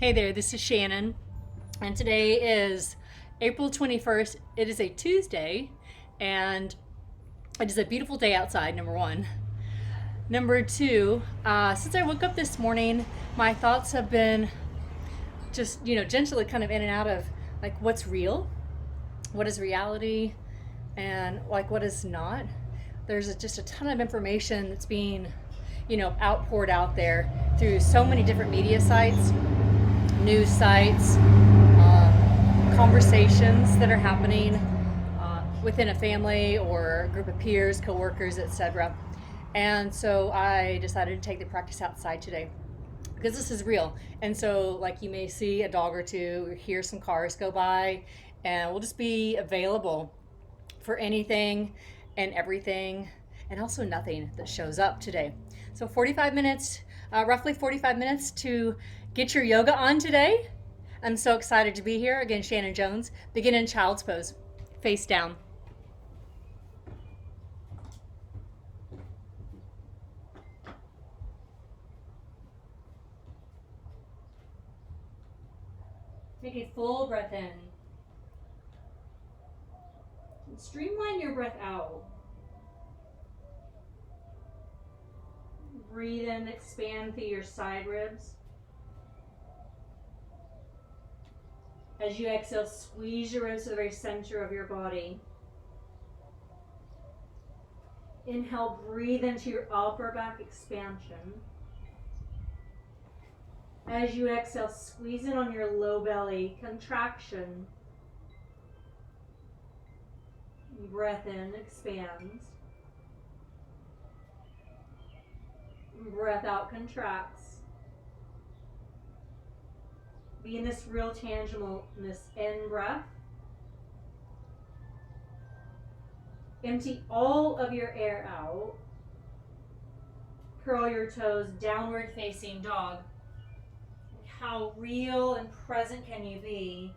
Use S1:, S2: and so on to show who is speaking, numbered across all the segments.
S1: Hey there, this is Shannon, and today is April 21st. It is a Tuesday, and it is a beautiful day outside, number one. Number two, since I woke up this morning, my thoughts have been just, gently kind of in and out of like what's real, what is reality, and like what is not. There's just a ton of information that's being, outpoured out there through so many different media sites, news sites, conversations that are happening within a family or a group of peers, coworkers, etc. And so I decided to take the practice outside today because this is real. And so, like, you may see a dog or two, or hear some cars go by, and we'll just be available for anything and everything, and also nothing that shows up today. So 45 minutes, roughly 45 minutes to get your yoga on today. I'm so excited to be here. Again, Shannon Jones. Begin in child's pose, face down. Take a full breath in. And streamline your breath out. Breathe in, expand through your side ribs. As you exhale, squeeze your ribs to the very center of your body. Inhale, breathe into your upper back expansion. As you exhale, squeeze in on your low belly, contraction. Breath in, expands. Breath out, contracts. Be in this real tangibleness in breath. Empty all of your air out. Curl your toes, downward facing dog. How real and present can you be?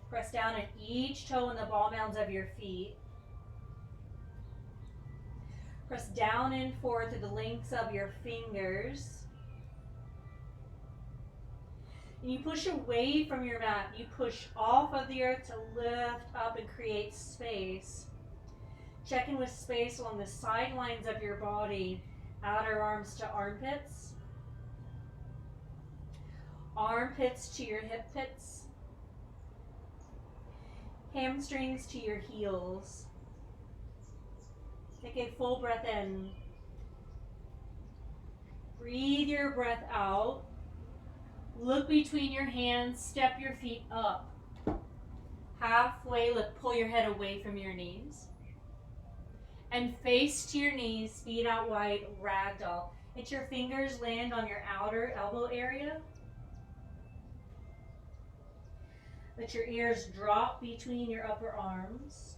S1: Press down at each toe in the ball mounds of your feet. Press down and forward through the lengths of your fingers. And you push away from your mat. You push off of the earth to lift up and create space. Check in with space along the sidelines of your body. Outer arms to armpits. Armpits to your hip pits. Hamstrings to your heels. Take a full breath in. Breathe your breath out. Look between your hands, step your feet up. Halfway, pull your head away from your knees. And face to your knees, feet out wide, ragdoll. Let your fingers land on your outer elbow area. Let your ears drop between your upper arms.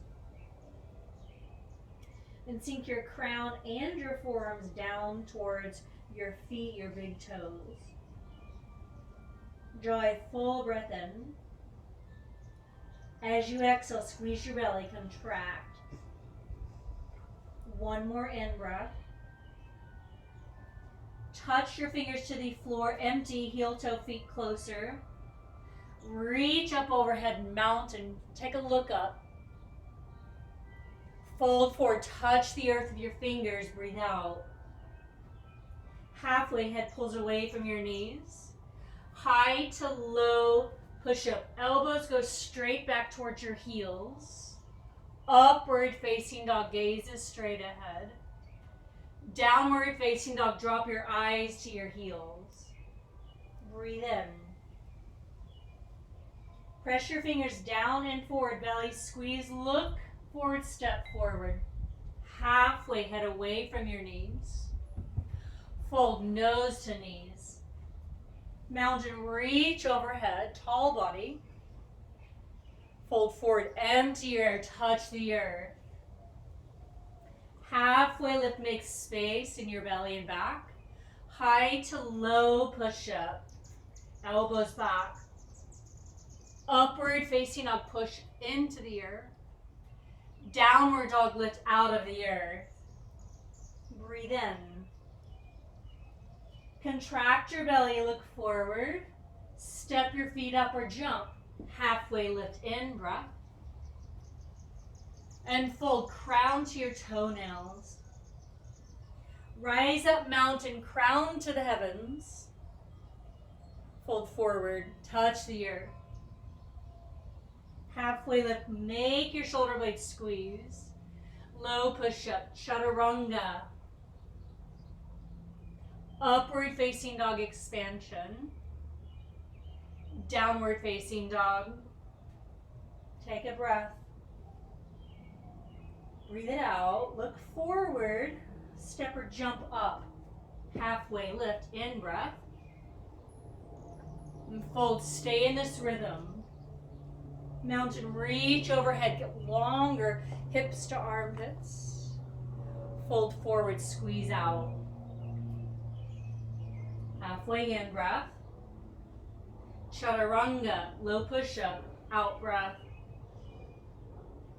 S1: And sink your crown and your forearms down towards your feet, your big toes. Draw a full breath in. As you exhale, squeeze your belly, contract. One more in breath. Touch your fingers to the floor, empty, heel toe feet closer. Reach up overhead, mountain, take a look up. Fold forward, touch the earth with your fingers, breathe out. Halfway, head pulls away from your knees. High to low, push up. Elbows go straight back towards your heels. Upward facing dog, gaze is straight ahead. Downward facing dog, drop your eyes to your heels. Breathe in. Press your fingers down and forward, belly squeeze, look forward, step forward. Halfway, head away from your knees. Fold nose to knees. Mountain, reach overhead, tall body. Fold forward, empty your air, touch the earth. Halfway lift, make space in your belly and back. High to low push up. Elbows back. Upward facing dog, push into the earth. Downward dog, lift out of the earth. Breathe in. Contract your belly, look forward. Step your feet up or jump. Halfway lift in, breath. And fold, crown to your toenails. Rise up, mountain, crown to the heavens. Fold forward, touch the earth. Halfway lift, make your shoulder blades squeeze. Low push-up, chaturanga. Upward facing dog expansion. Downward facing dog. Take a breath. Breathe it out. Look forward. Step or jump up. Halfway lift. In breath. And fold. Stay in this rhythm. Mountain. Reach overhead. Get longer. Hips to armpits. Fold forward. Squeeze out. Halfway in breath. Chaturanga. Low push-up. Out breath.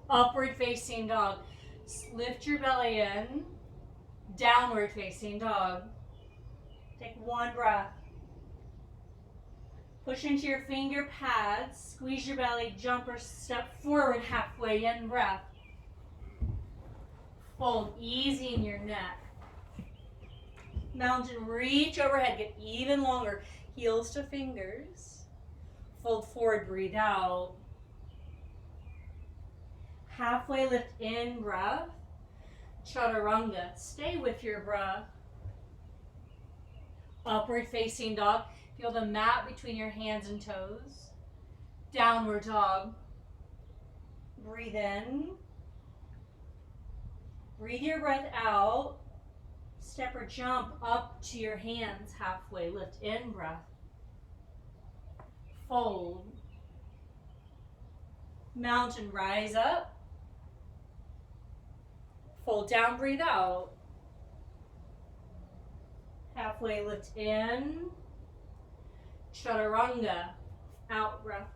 S1: Upward facing dog. Lift your belly in. Downward facing dog. Take one breath. Push into your finger pads. Squeeze your belly. Jump or step forward. Halfway in breath. Fold easy in your neck. Mountain. Reach overhead. Get even longer. Heels to fingers. Fold forward. Breathe out. Halfway lift in breath. Chaturanga. Stay with your breath. Upward facing dog. Feel the mat between your hands and toes. Downward dog. Breathe in. Breathe your breath out. Step or jump up to your hands. Halfway lift in breath. Fold. Mountain. Rise up. Fold down, breathe out. Halfway lift in. Chaturanga. Out breath.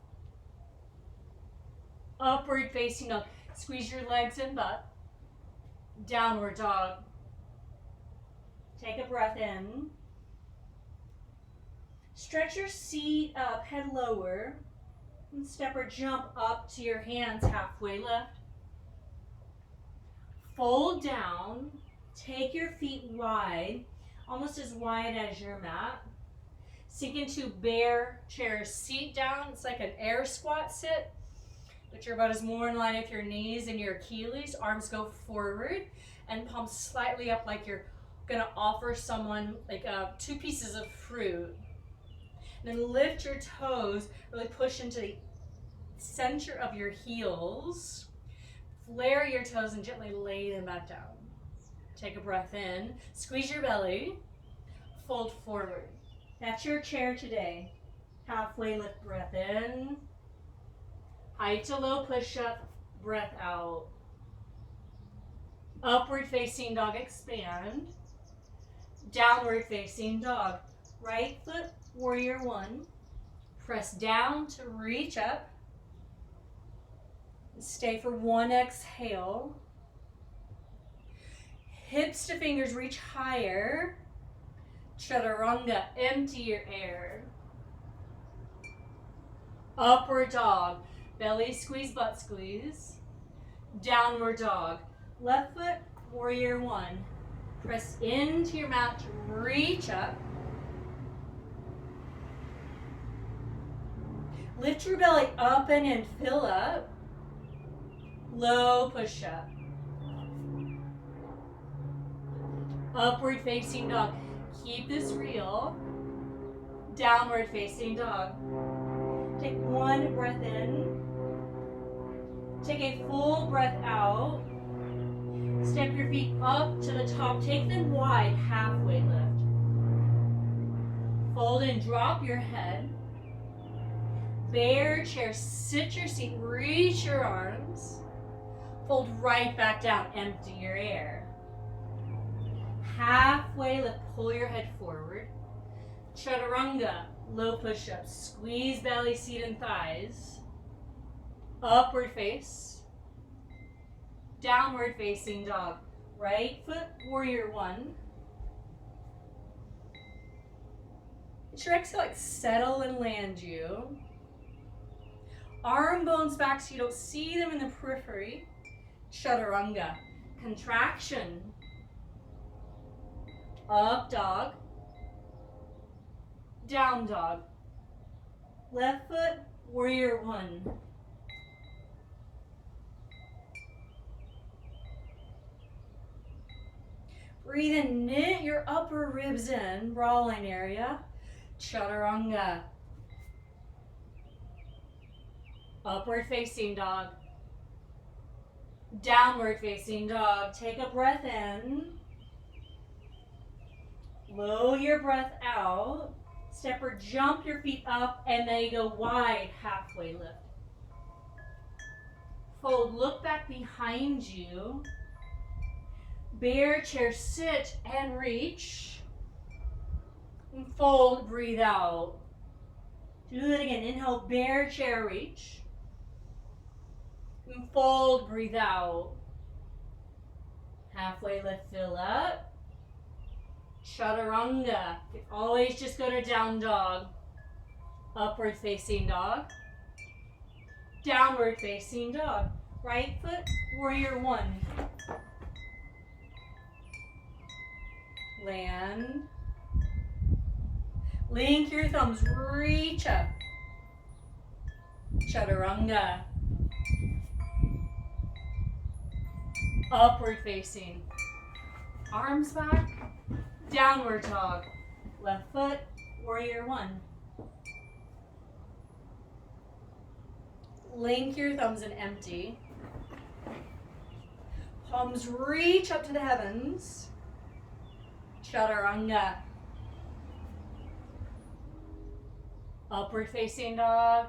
S1: Upward facing dog. Squeeze your legs and butt. Downward dog. Take a breath in. Stretch your seat up, head lower. And step or jump up to your hands, halfway lift. Fold down. Take your feet wide, almost as wide as your mat. Sink into bear chair. Seat down. It's like an air squat sit, but your butt is more in line with your knees and your Achilles. Arms go forward and palms slightly up like you're gonna offer someone like 2 pieces of fruit. Then lift your toes, really push into the center of your heels. Flare your toes and gently lay them back down. Take a breath in, squeeze your belly, fold forward. That's your chair today. Halfway lift, breath in. High to low push-up, breath out. Upward facing dog, expand. Downward facing dog. Right foot, warrior one. Press down to reach up. Stay for one exhale. Hips to fingers, reach higher. Chaturanga, empty your air. Upward dog, belly squeeze, butt squeeze. Downward dog, left foot, warrior one. Press into your mat to reach up. Lift your belly up and in, fill up. Low push up. Upward facing dog. Keep this real. Downward facing dog. Take one breath in. Take a full breath out. Step your feet up to the top. Take them wide, halfway lift. Fold and drop your head. Bear chair, sit your seat, reach your arms. Fold right back down, empty your air. Halfway lift, pull your head forward. Chaturanga, low push-up, squeeze belly, seat, and thighs. Upward face. Downward facing dog. Right foot, warrior one. Let your exhale like settle and land you. Arm bones back so you don't see them in the periphery. Chaturanga. Contraction. Up dog. Down dog. Left foot, warrior one. Breathe in, knit your upper ribs in, bra line area. Chaturanga. Upward facing dog. Downward facing dog. Take a breath in. Blow your breath out. Step or jump your feet up and then you go wide, halfway lift. Fold, look back behind you. Bear chair, sit and reach. And fold, breathe out. Do it again. Inhale, bear chair, reach. And fold, breathe out. Halfway lift, fill up. Chaturanga. You can always just go to down dog. Upward facing dog. Downward facing dog. Right foot, warrior one. Land. Link your thumbs, reach up. Chaturanga. Upward facing. Arms back. Downward dog. Left foot, warrior one. Link your thumbs and empty. Palms reach up to the heavens. Chaturanga. Upward facing dog.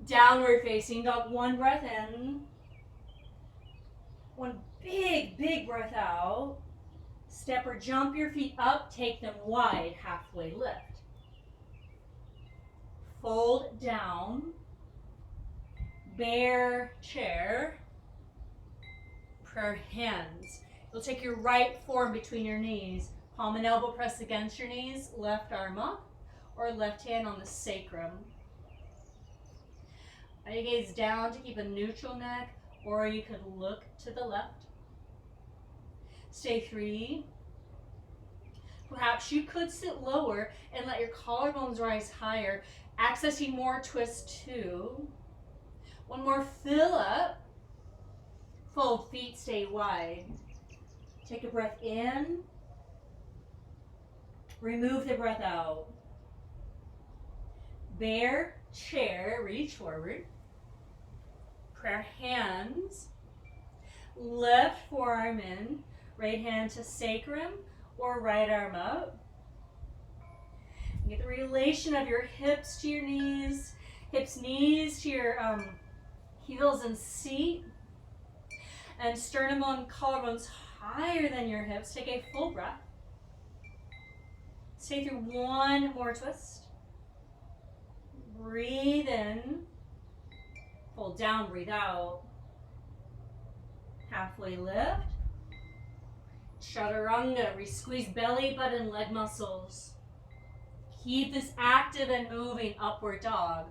S1: Downward facing dog. One breath in. One big breath out. Step or jump your feet up, take them wide, halfway lift. Fold down. Bear chair. Prayer hands. You'll take your right forearm between your knees. Palm and elbow press against your knees. Left arm up or left hand on the sacrum. Now you gaze down to keep a neutral neck, or you could look to the left. Stay 3. Perhaps you could sit lower and let your collarbones rise higher, accessing more twist 2. One more, fill up. Fold, feet stay wide. Take a breath in. Remove the breath out. Bear chair, reach forward. Prayer hands. Left forearm in. Right hand to sacrum or right arm up. Get the relation of your hips to your knees. Hips, knees to your heels and seat. And sternum and collarbones higher than your hips. Take a full breath. Stay through one more twist. Breathe in. Fold down, breathe out. Halfway lift. Chaturanga, re-squeeze belly, button, leg muscles. Keep this active and moving. Upward dog.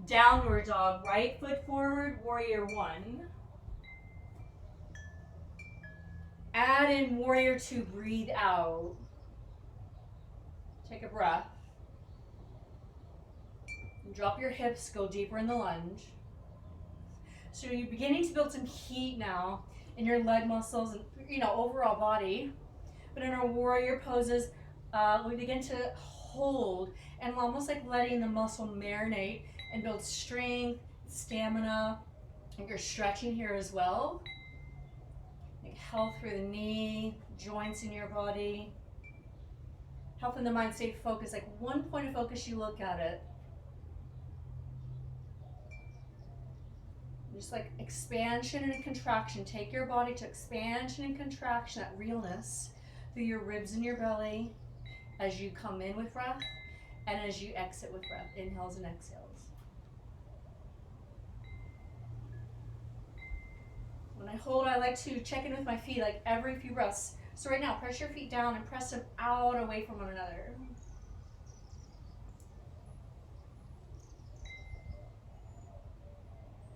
S1: Downward dog, right foot forward, warrior one. Add in warrior two, breathe out. Take a breath. Drop your hips, go deeper in the lunge. So you're beginning to build some heat now in your leg muscles and overall body. But in our warrior poses, we begin to hold and almost like letting the muscle marinate and build strength, stamina, and you're stretching here as well. Like health through the knee, joints in your body. Helping the mind stay focused, like one point of focus, you look at it. Just like expansion and contraction. Take your body to expansion and contraction, that realness through your ribs and your belly as you come in with breath and as you exit with breath. Inhales and exhales. When I hold, I like to check in with my feet like every few breaths. So right now, press your feet down and press them out away from one another.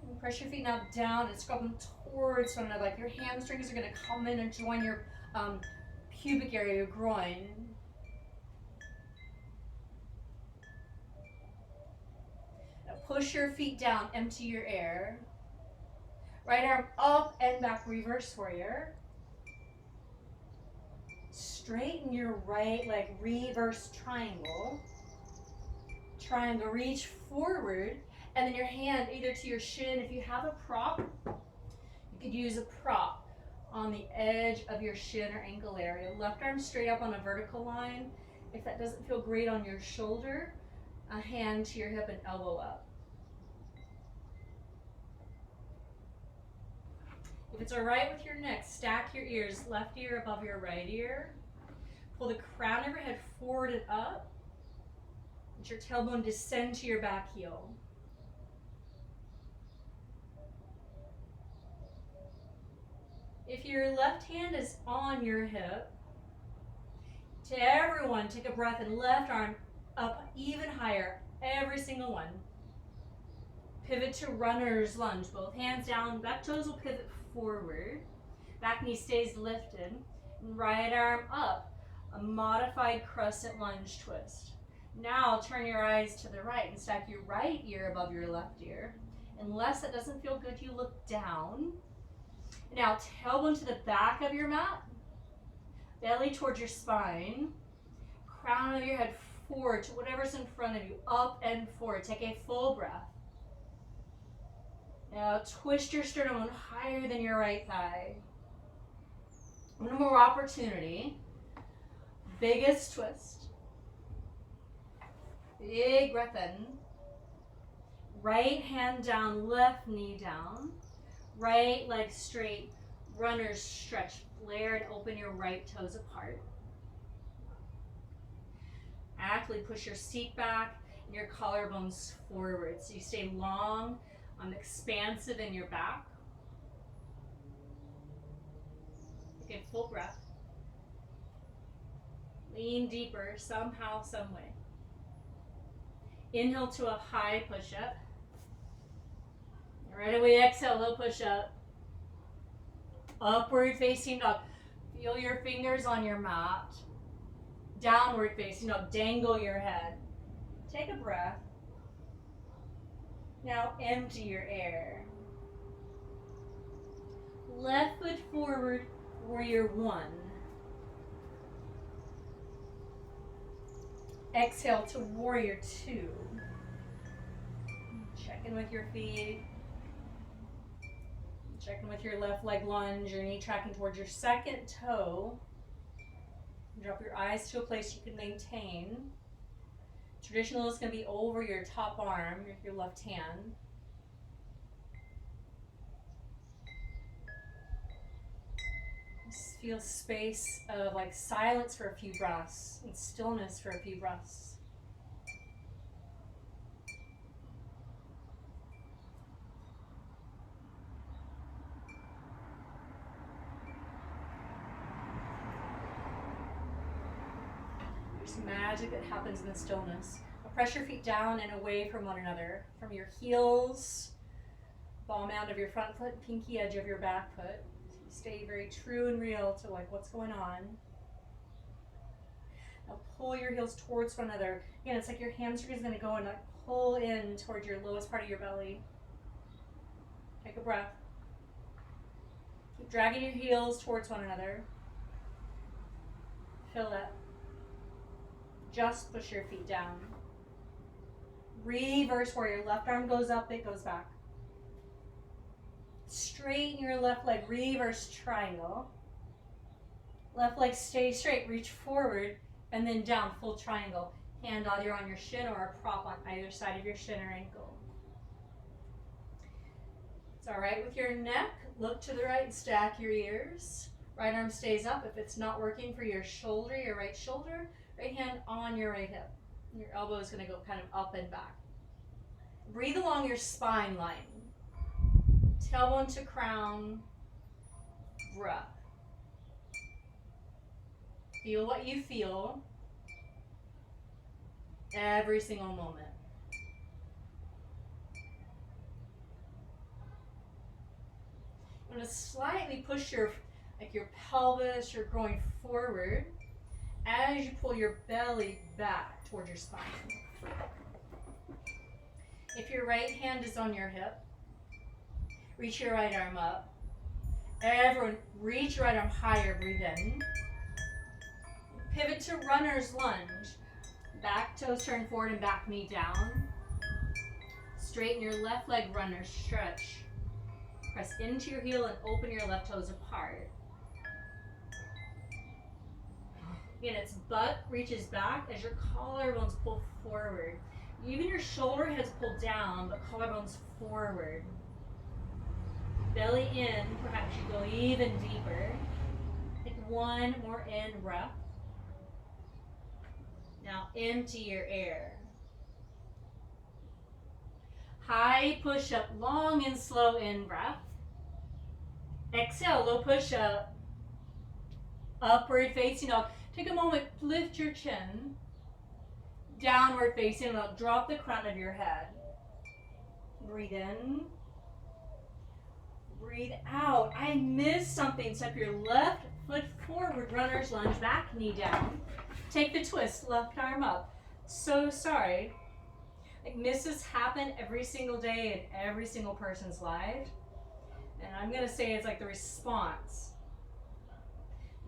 S1: And press your feet now down and scrub them towards one another. Like your hamstrings are going to come in and join your pubic area, your groin. Now push your feet down, empty your air. Right arm up and back, reverse warrior. Straighten your right leg, reverse triangle. Triangle, reach forward, and then your hand either to your shin. If you have a prop, you could use a prop on the edge of your shin or ankle area. Left arm straight up on a vertical line. If that doesn't feel great on your shoulder, a hand to your hip and elbow up. If it's all right with your neck, stack your ears, left ear above your right ear. Pull the crown of your head forward and up. Let your tailbone descend to your back heel. If your left hand is on your hip, to everyone, take a breath and left arm up even higher, every single one. Pivot to runner's lunge, both hands down, back toes will pivot forward. Back knee stays lifted. Right arm up, a modified crescent lunge twist. Now turn your eyes to the right and stack your right ear above your left ear. Unless that doesn't feel good, you look down. Now tailbone to the back of your mat, belly towards your spine, crown of your head forward to whatever's in front of you, up and forward. Take a full breath. Now twist your sternum higher than your right thigh. One more opportunity. Biggest twist. Big breath in. Right hand down, left knee down. Right leg straight, runner's stretch. Flare and open your right toes apart. Actively push your seat back and your collarbones forward. So you stay long, expansive in your back. Take a full breath. Lean deeper, somehow, some way. Inhale to a high push-up. Right away, exhale, low push-up. Upward facing dog. Feel your fingers on your mat. Downward facing dog. Dangle your head. Take a breath. Now empty your air. Left foot forward, warrior one. Exhale to warrior two. Check in with your feet. Check in with your left leg lunge, your knee tracking towards your second toe. Drop your eyes to a place you can maintain. Traditional is going to be over your top arm, your left hand. Just feel space of like silence for a few breaths and stillness for a few breaths. There's magic that happens in the stillness. Press your feet down and away from one another. From your heels, ball mound of your front foot, pinky edge of your back foot. So you stay very true and real to like what's going on. Now pull your heels towards one another. Again, it's like your hamstring is going to go and like pull in towards your lowest part of your belly. Take a breath. Keep dragging your heels towards one another. Feel that. Just push your feet down. Reverse warrior. Left arm goes up, it goes back. Straighten your left leg. Reverse triangle. Left leg stays straight. Reach forward and then down. Full triangle. Hand either on your shin or a prop on either side of your shin or ankle. It's all right with your neck. Look to the right and stack your ears. Right arm stays up. If it's not working for your shoulder, your right shoulder, right hand on your right hip. Your elbow is going to go kind of up and back. Breathe along your spine line. Tailbone to crown. Breath. Feel what you feel every single moment. I'm going to slightly push your pelvis, your groin forward as you pull your belly back towards your spine. If your right hand is on your hip, reach your right arm up. Everyone, reach your right arm higher, breathe in. Pivot to runner's lunge. Back toes turn forward and back knee down. Straighten your left leg, runner stretch. Press into your heel and open your left toes apart. Again, its butt reaches back as your collarbones pull forward. Even your shoulder heads pull down, but collarbones forward. Belly in, perhaps you go even deeper. Take one more in breath. Now empty your air. High push-up, long and slow in breath. Exhale, low push-up. Upward facing dog. Take a moment, lift your chin. Downward facing dog, drop the crown of your head. Breathe in. Breathe out. I missed something. Step your left foot forward, runner's lunge, back knee down. Take the twist, left arm up. So sorry. Like misses happen every single day in every single person's life. And I'm going to say it's like the response.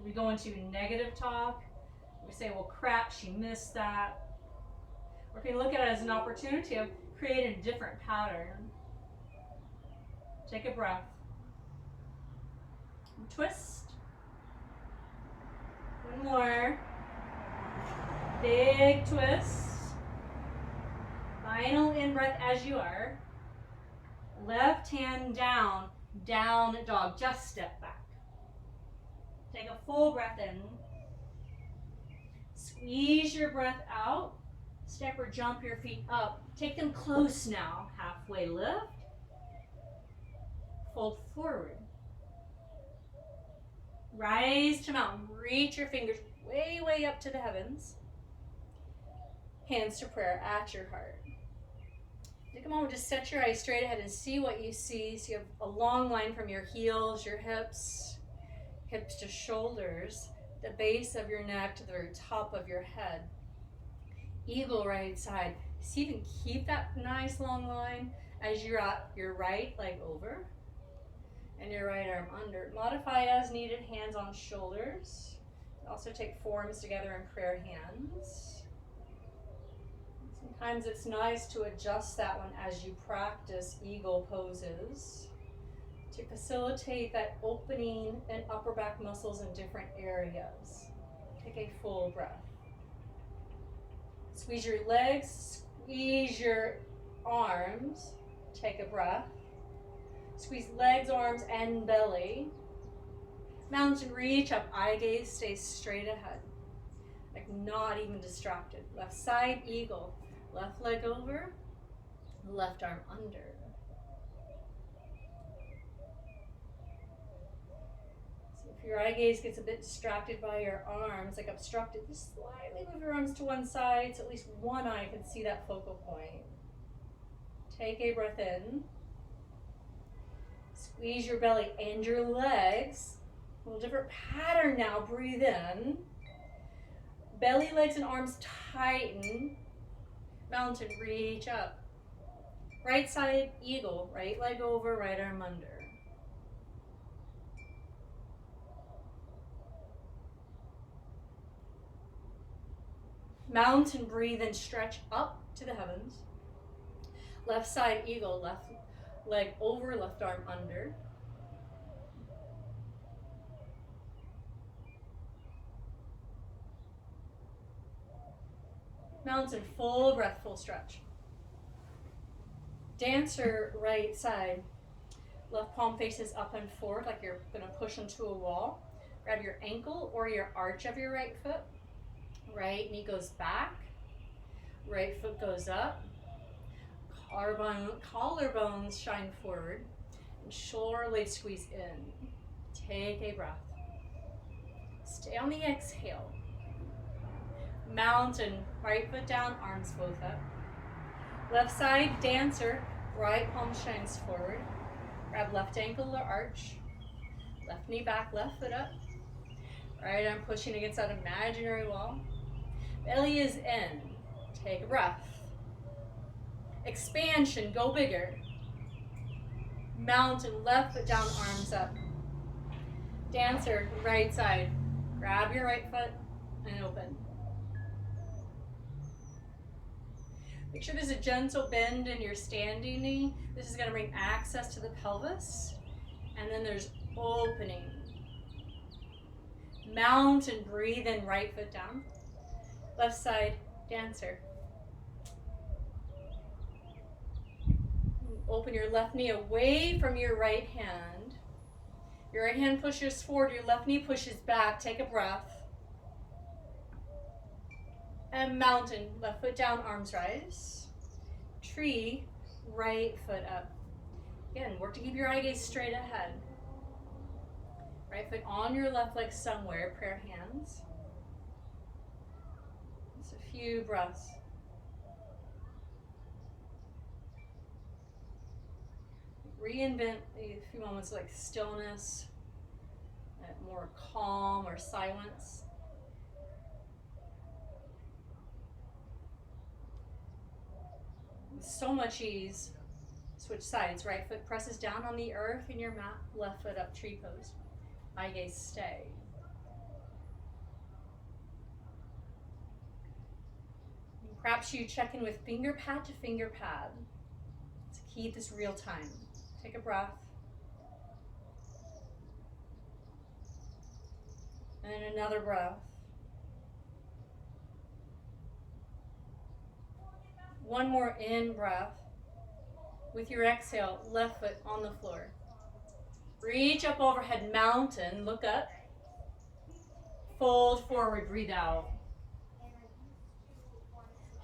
S1: We go into negative talk. We say, well, crap, she missed that. Or we can look at it as an opportunity of creating a different pattern. Take a breath. Twist. One more. Big twist. Final in-breath as you are. Left hand down, down dog. Just step back. Take a full breath in. Squeeze your breath out. Step or jump your feet up. Take them close now. Halfway lift. Fold forward. Rise to mountain. Reach your fingers way, way up to the heavens. Hands to prayer at your heart. Take a moment to set your eyes straight ahead and see what you see. So you have a long line from your heels, your hips to shoulders, the base of your neck to the very top of your head. Eagle right side. See if you can keep that nice long line as you're at your right leg over and your right arm under. Modify as needed, hands on shoulders. Also take forearms together in prayer hands. Sometimes it's nice to adjust that one as you practice eagle poses to facilitate that opening and upper back muscles in different areas. Take a full breath. Squeeze your legs, squeeze your arms. Take a breath. Squeeze legs, arms, and belly. Mountain reach up, eye gaze, stay straight ahead. Like not even distracted. Left side, eagle. Left leg over, left arm under. So if your eye gaze gets a bit distracted by your arms, like obstructed, just slightly move your arms to one side so at least one eye can see that focal point. Take a breath in. Squeeze your belly and your legs. A little different pattern now. Breathe in. Belly, legs, and arms tighten. Mountain, reach up. Right side, eagle. Right leg over, right arm under. Mountain, breathe and stretch up to the heavens. Left side, eagle. Left leg over, left arm under. Mountain, full breath, full stretch. Dancer, right side. Left palm faces up and forward like you're going to push into a wall. Grab your ankle or your arch of your right foot. Right knee goes back. Right foot goes up. Collarbones shine forward. And shoulder blades squeeze in. Take a breath. Stay on the exhale. Mountain, right foot down, arms both up. Left side, dancer, right palm shines forward. Grab left ankle to arch. Left knee back, left foot up. Right arm pushing against that imaginary wall. Belly is in. Take a breath. Expansion, go bigger. Mountain, left foot down, arms up. Dancer, right side. Grab your right foot and open. Make sure there's a gentle bend in your standing knee. This is going to bring access to the pelvis. And then there's opening. Mountain, breathe in, right foot down. Left side, dancer. Open your left knee away from your right hand. Your right hand pushes forward, your left knee pushes back. Take a breath. And mountain, left foot down, arms rise. Tree, right foot up. Again, work to keep your eye gaze straight ahead. Right foot on your left leg somewhere, prayer hands. Just a few breaths. Reinvent a few moments like stillness, more calm or silence. With so much ease, switch sides. Right foot presses down on the earth in your mat, left foot up, tree pose. Eye gaze stay. And perhaps you check in with finger pad to finger pad to keep this real time. Take a breath. And another breath. One more in breath. With your exhale, left foot on the floor. Reach up overhead, mountain, look up. Fold forward, breathe out.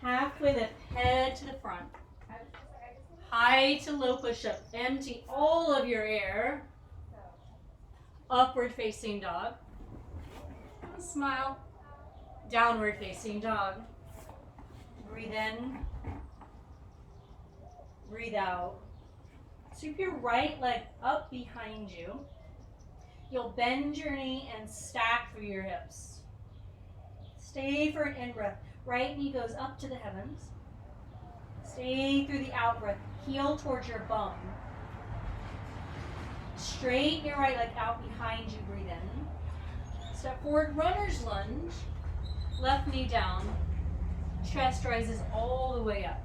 S1: Halfway lift, head to the front. High to low push-up. Empty all of your air. Upward facing dog. Smile. Downward facing dog. Breathe in. Breathe out. Sweep your right leg up behind you. You'll bend your knee and stack through your hips. Stay for an in-breath. Right knee goes up to the heavens. Stay through the out-breath. Heel towards your bum. Straighten your right leg out behind you. Breathe in. Step forward, runner's lunge. Left knee down. Chest rises all the way up.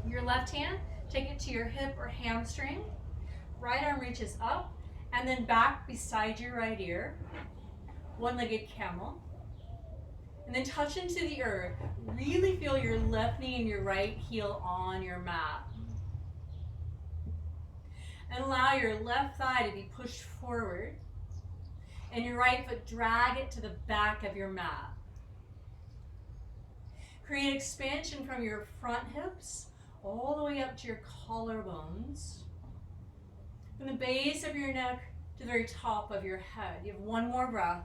S1: Your left hand, take it to your hip or hamstring. Right arm reaches up and then back beside your right ear. One-legged camel. And then touch into the earth. Really feel your left knee and your right heel on your mat. And allow your left thigh to be pushed forward. And your right foot, drag it to the back of your mat. Create expansion from your front hips all the way up to your collarbones. From the base of your neck to the very top of your head. You have one more breath.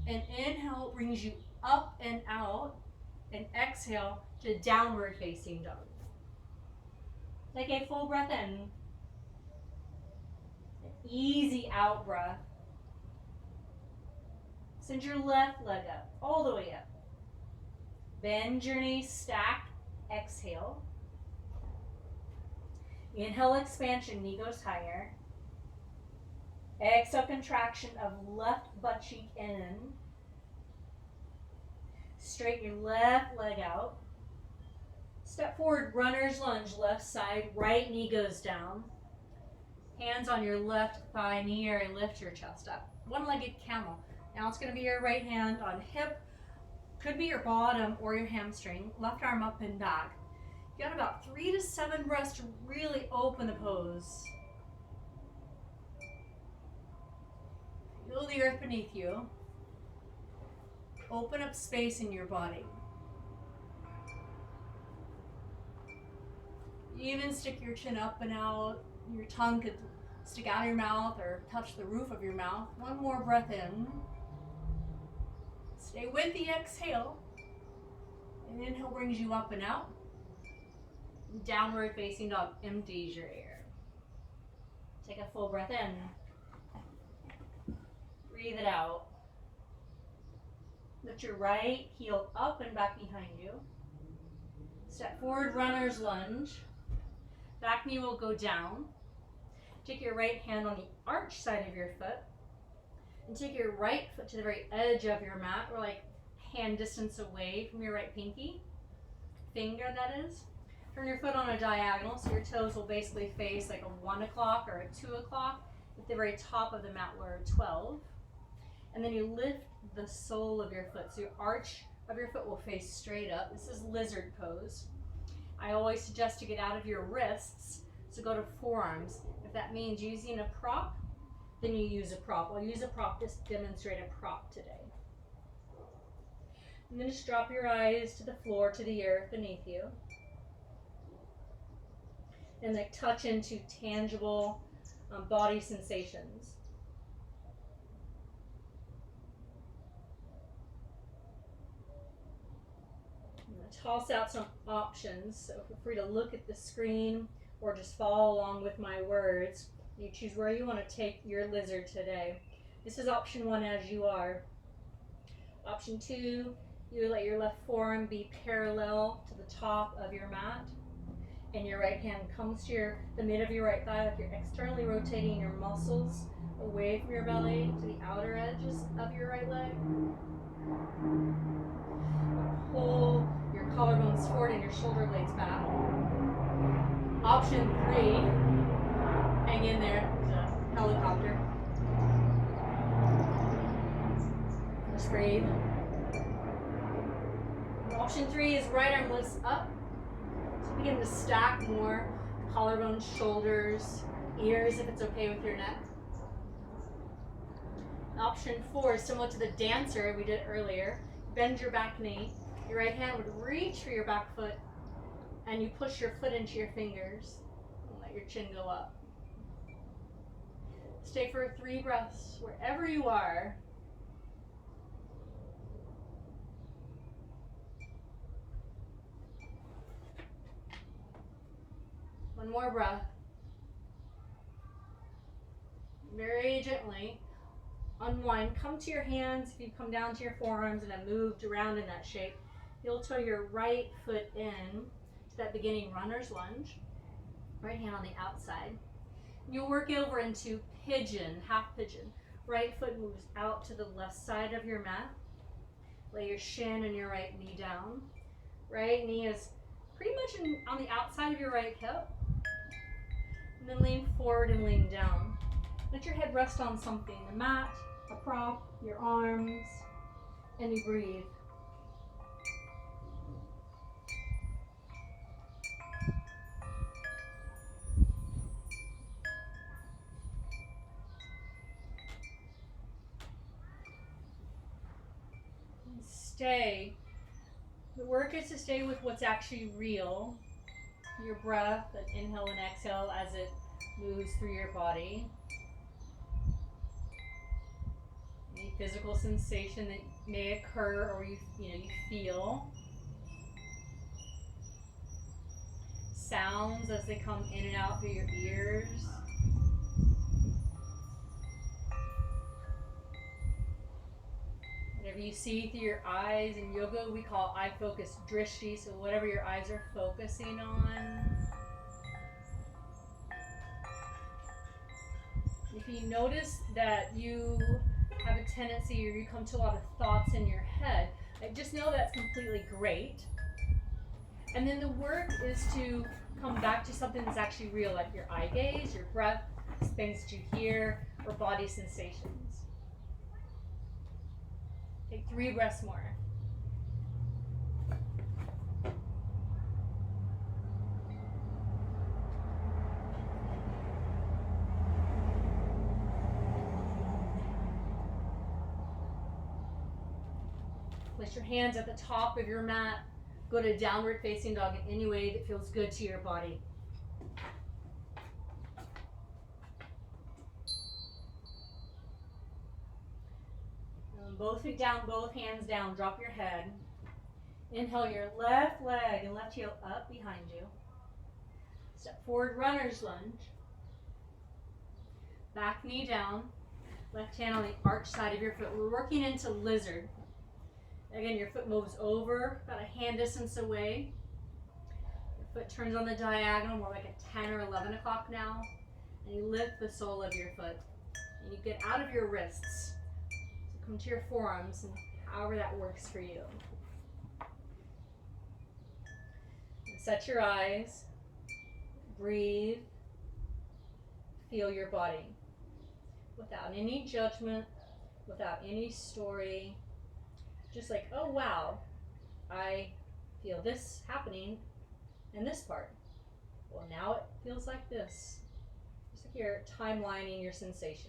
S1: And inhale brings you up and out. And exhale to downward facing dog. Take a full breath in. An easy out breath. Send your left leg up, all the way up. Bend your knees, stack, exhale. Inhale, expansion, knee goes higher. Exhale, contraction of left butt cheek in. Straighten your left leg out. Step forward, runner's lunge, left side, right knee goes down. Hands on your left thigh, knee area, lift your chest up. One-legged camel. Now it's going to be your right hand on hip, could be your bottom or your hamstring, left arm up and back. You got about 3 to 7 breaths to really open the pose. Feel the earth beneath you. Open up space in your body. Even stick your chin up and out. Your tongue could stick out of your mouth or touch the roof of your mouth. One more breath in. Stay with the exhale. And inhale brings you up and out. Downward facing dog empties your air. Take a full breath in. Breathe it out. Lift your right heel up and back behind you. Step forward, runner's lunge. Back knee will go down. Take your right hand on the arch side of your foot. And take your right foot to the very edge of your mat, or like hand distance away from your right pinky. Finger, that is. Turn your foot on a diagonal, so your toes will basically face like a 1 o'clock or a 2 o'clock. At the very top of the mat, we're 12. And then you lift the sole of your foot, so your arch of your foot will face straight up. This is lizard pose. I always suggest to get out of your wrists, so go to forearms. If that means using a prop, then you use a prop. I'll use a prop to demonstrate a prop today. And then just drop your eyes to the floor, to the earth beneath you. And like touch into tangible body sensations. I'm going to toss out some options, so feel free to look at the screen or just follow along with my words. You choose where you want to take your lizard today. This is option 1, as you are. Option 2, you let your left forearm be parallel to the top of your mat, and your right hand comes to the mid of your right thigh, like you're externally rotating your muscles away from your belly to the outer edges of your right leg. Pull your collarbones forward and your shoulder blades back. Option 3, hang in there, there's a helicopter. Just breathe. Option 3 is right arm lifts up. So begin to stack more collarbones, shoulders, ears if it's okay with your neck. Option 4 is similar to the dancer we did earlier. Bend your back knee. Your right hand would reach for your back foot, and you push your foot into your fingers and let your chin go up. Stay for 3 breaths wherever you are. One more breath. Very gently unwind. Come to your hands. If you come down to your forearms and have moved around in that shape, you'll toe your right foot in to that beginning runner's lunge. Right hand on the outside. You'll work over into pigeon, half pigeon. Right foot moves out to the left side of your mat. Lay your shin and your right knee down. Right knee is pretty much on the outside of your right hip. And then lean forward and lean down. Let your head rest on something, a mat, a prop, your arms, and you breathe. Stay. The work is to stay with what's actually real. Your breath, and inhale and exhale as it moves through your body. Any physical sensation that may occur or you feel. Sounds as they come in and out through your ears. Whatever you see through your eyes, in yoga we call eye focus drishti, so whatever your eyes are focusing on. If you notice that you have a tendency or you come to a lot of thoughts in your head, just know that's completely great. And then the work is to come back to something that's actually real, like your eye gaze, your breath, things that you hear, or body sensations. Take 3 breaths more. Place your hands at the top of your mat. Go to downward facing dog in any way that feels good to your body. both feet down, both hands down, drop your head. Inhale your left leg and left heel up behind you. Step forward, runner's lunge. Back knee down, left hand on the arch side of your foot. We're working into lizard. Again, your foot moves over, about a hand distance away. Your foot turns on the diagonal, more like a 10 or 11 o'clock now. And you lift the sole of your foot. And you get out of your wrists. So come to your forearms, and however that works for you. Set your eyes. Breathe. Feel your body. Without any judgment, without any story. Just like, oh wow, I feel this happening in this part. Well, now it feels like this. Just like you're timelining your sensations.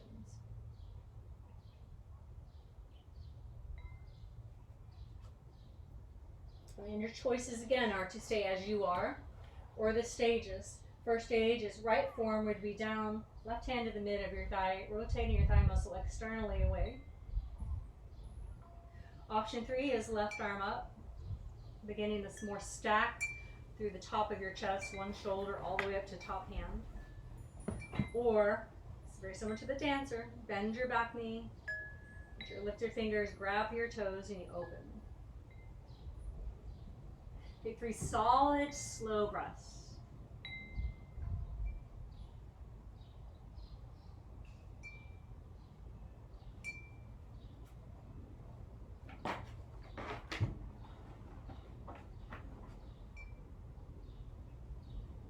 S1: And your choices again are to stay as you are, or the stages. First stage is right forearm would be down, left hand to the mid of your thigh, rotating your thigh muscle externally away. Option 3 is left arm up, beginning this more stack through the top of your chest, one shoulder all the way up to top hand. Or, it's very similar to the dancer, bend your back knee, lift your fingers, grab your toes, and you open. Take 3 solid, slow breaths.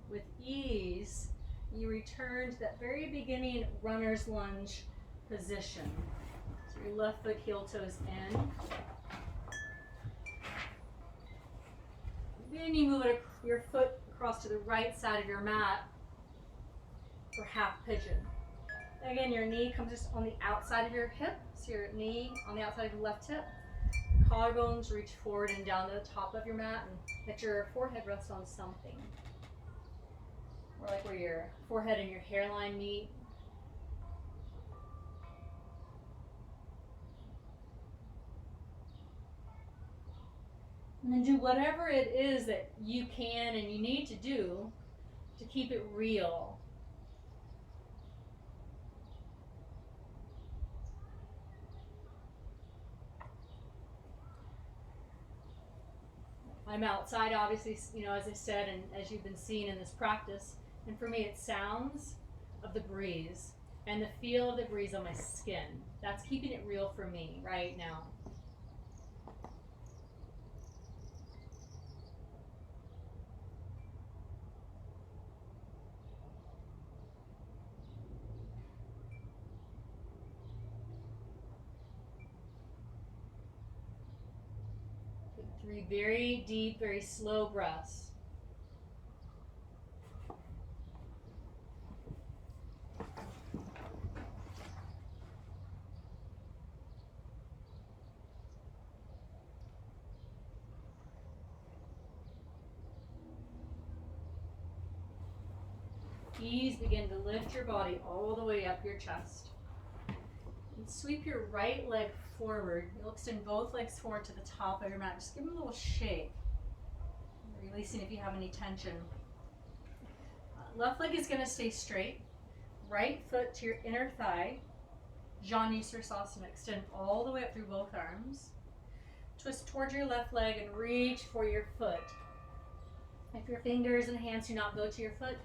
S1: With ease, you return to that very beginning runner's lunge position. So your left foot, heel toes in. Then you move your foot across to the right side of your mat for half pigeon. Again, your knee comes just on the outside of your hip, so your knee on the outside of your left hip. Collarbones reach forward and down to the top of your mat, and let your forehead rest on something. Or like where your forehead and your hairline meet. And then do whatever it is that you can and you need to do to keep it real. I'm outside, obviously, as I said, and as you've been seeing in this practice. And for me, it's sounds of the breeze and the feel of the breeze on my skin. That's keeping it real for me right now. Take 3 very deep, very slow breaths. Ease, begin to lift your body all the way up your chest. And sweep your right leg forward. You'll extend both legs forward to the top of your mat. Just give them a little shake. Releasing if you have any tension. Left leg is going to stay straight. Right foot to your inner thigh. ShannonJonesYoga. Extend all the way up through both arms. Twist towards your left leg and reach for your foot. If your fingers and hands do not go to your foot,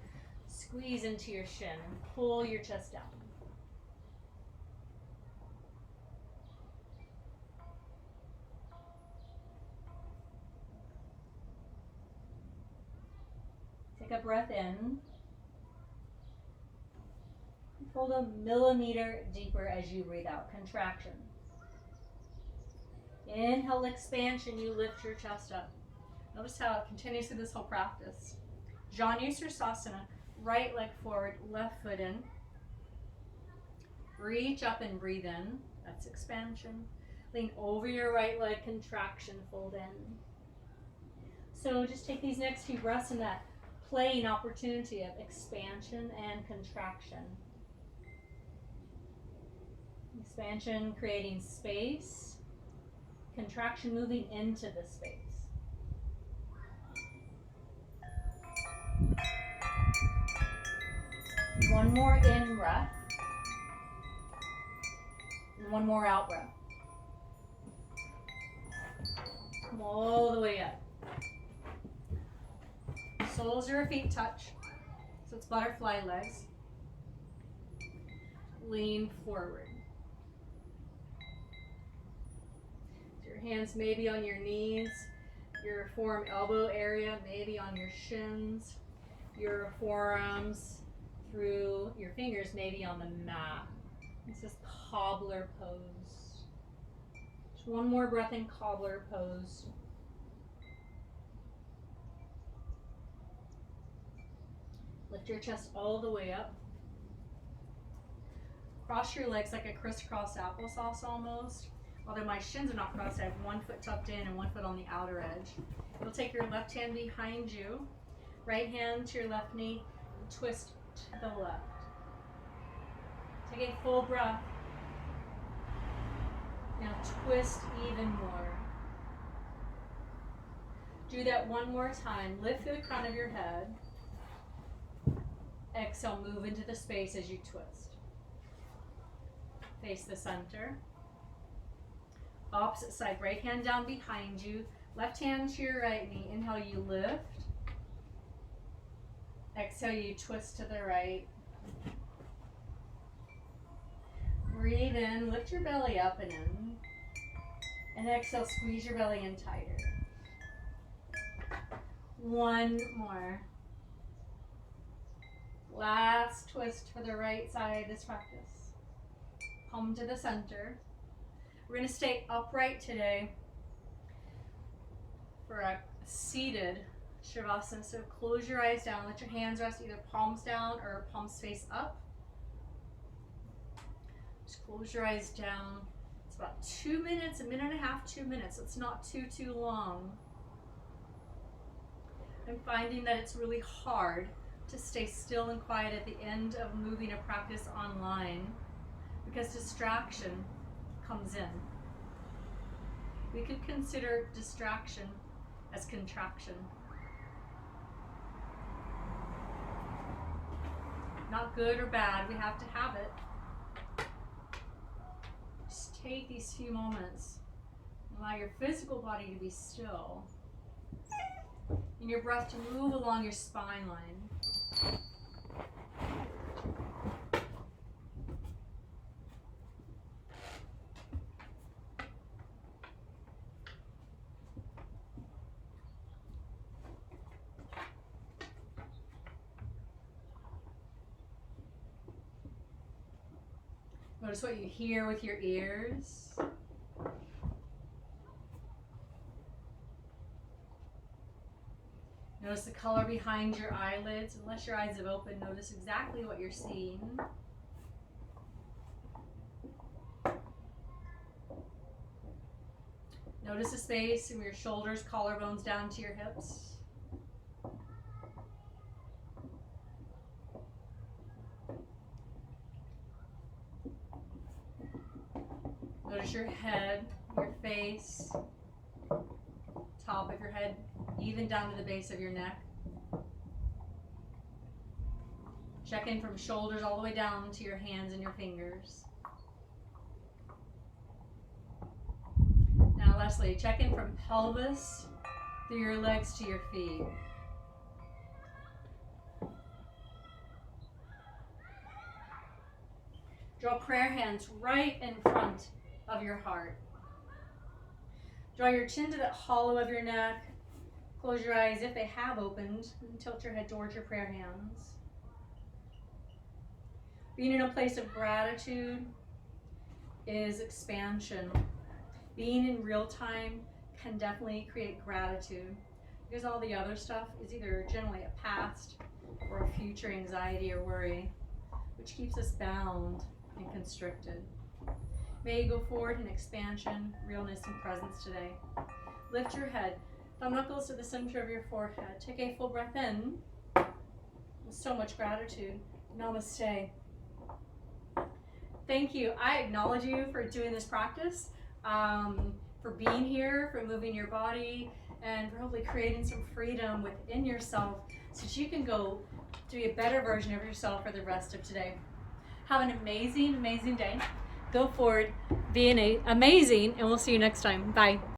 S1: squeeze into your shin and pull your chest down. Take a breath in. Hold a millimeter deeper as you breathe out. Contraction. Inhale, expansion. You lift your chest up. Notice how it continues through this whole practice. ShannonJonesYoga. Right leg forward, left foot in. Reach up and breathe in. That's expansion. Lean over your right leg, contraction, fold in. So just take these next few breaths in that playing opportunity of expansion and contraction. Expansion, creating space. contraction moving into the space. One more in breath. And one more out breath. Come all the way up. Soles of your feet touch. So it's butterfly legs. Lean forward. So your hands maybe on your knees. Your forearm elbow area maybe on your shins. Your forearms through your fingers maybe on the mat. This is cobbler pose. Just one more breath in cobbler pose. Lift your chest all the way up. Cross your legs like a crisscross applesauce almost. Although my shins are not crossed, I have one foot tucked in and one foot on the outer edge. You'll take your left hand behind you, right hand to your left knee, and twist to the left. Take a full breath. Now twist even more. Do that one more time. Lift the crown of your head. Exhale, move into the space as you twist. Face the center. Opposite side, right hand down behind you. Left hand to your right knee. Inhale, you lift. Exhale, you twist to the right. Breathe in, lift your belly up and in. And exhale, squeeze your belly in tighter. One more. Last twist for the right side of this practice. Palm to the center. We're going to stay upright today for a seated Shavasana. So close your eyes down. Let your hands rest either palms down or palms face up. Just close your eyes down. It's about 2 minutes, a minute and a half, 2 minutes. It's not too long. I'm finding that it's really hard to stay still and quiet at the end of moving a practice online because distraction comes in. We could consider distraction as contraction. Not good or bad, we have to have it. Just take these few moments. Allow your physical body to be still. And your breath to move along your spine line. Notice what you hear with your ears. Notice the color behind your eyelids. Unless your eyes have opened, notice exactly what you're seeing. Notice the space from your shoulders, collarbones down to your hips. Notice your head, your face, top of your head, even down to the base of your neck. Check in from shoulders all the way down to your hands and your fingers. Now lastly, check in from pelvis through your legs to your feet. Draw prayer hands right in front of your heart. Draw your chin to the hollow of your neck. Close your eyes if they have opened and tilt your head towards your prayer hands. Being in a place of gratitude is expansion. Being in real time can definitely create gratitude because all the other stuff is either generally a past or a future anxiety or worry, which keeps us bound and constricted. May you go forward in expansion, realness, and presence today. Lift your head, thumb knuckles to the center of your forehead. Take a full breath in with so much gratitude. Namaste. Thank you. I acknowledge you for doing this practice. for being here, for moving your body, and probably creating some freedom within yourself so that you can go to be a better version of yourself for the rest of today. Have an amazing, amazing day. Go forward, being amazing, and we'll see you next time. Bye.